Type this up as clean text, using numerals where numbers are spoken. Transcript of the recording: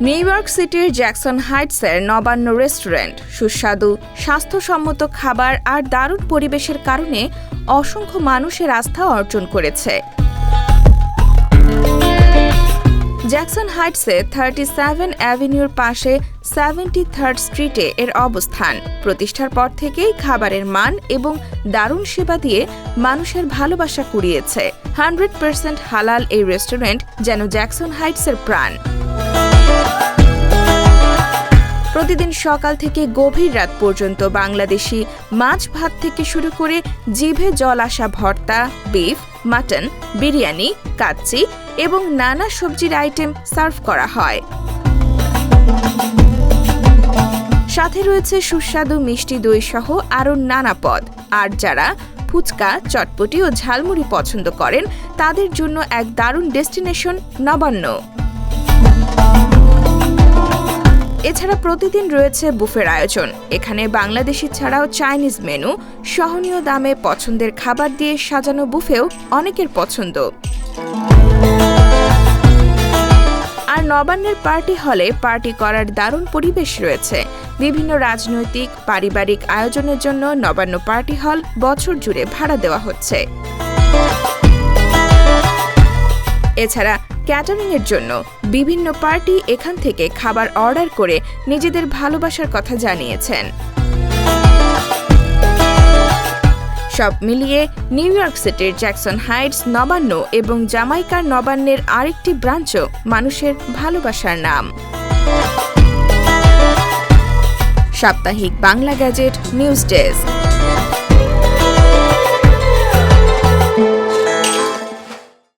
New York সিটির Jackson হাইটসের Nabanna restaurant সুস্বাদু স্বাস্থ্যসম্মত খাবার আর দারুণ পরিবেশের কারণে অসংখ্য মানুষের আস্থা অর্জন করেছে। জ্যাকসন হাইটসে 37 অ্যাভিনিউর পাশে 73rd স্ট্রিটে এর অবস্থান। প্রতিষ্ঠার পর থেকেই খাবারের মান এবং দারুণ সেবা দিয়ে মানুষের ভালোবাসা কুড়িয়েছে। 100% হালাল এই রেস্টুরেন্ট যেন জ্যাকসন হাইটসের প্রাণ। প্রতিদিন সকাল থেকে গভীর রাত পর্যন্ত বাংলাদেশি মাছ ভাত থেকে শুরু করে জিভে জল আসা ভর্তা, বিফ, মাটন, বিরিয়ানি, কাচ্চি এবং নানা সবজির আইটেম সার্ভ করা হয়। সাথে রয়েছে সুস্বাদু মিষ্টি দই সহ আরও নানা পদ। আর যারা ফুচকা, চটপটি ও ঝালমুড়ি পছন্দ করেন তাদের জন্য এক দারুণ ডেস্টিনেশন নবান্ন। এছাড়া প্রতিদিন রয়েছে বুফের আয়োজন। এখানে বাংলাদেশি ছাড়াও চাইনিজ মেনু, সহনীয় দামে পছন্দের খাবার দিয়ে সাজানো বুফেও অনেকের পছন্দ। আর নবান্নের পার্টি হলে পার্টি করার দারুণ পরিবেশ রয়েছে। বিভিন্ন রাজনৈতিক, পারিবারিক আয়োজনের জন্য নবান্ন পার্টি হল বছর জুড়ে ভাড়া দেওয়া হচ্ছে। এছাড়া ক্যাটারিংয়ের জন্য বিভিন্ন পার্টি এখান থেকে খাবার অর্ডার করে নিজেদের ভালোবাসার কথা জানিয়েছেন। সব মিলিয়ে নিউ ইয়র্ক সিটির জ্যাকসন হাইটস নবান্ন এবং জামাইকার নবান্নের আরেকটি ব্রাঞ্চও মানুষের ভালোবাসার নাম। সাপ্তাহিক বাংলা গ্যাজেট নিউজ ডেস্ক।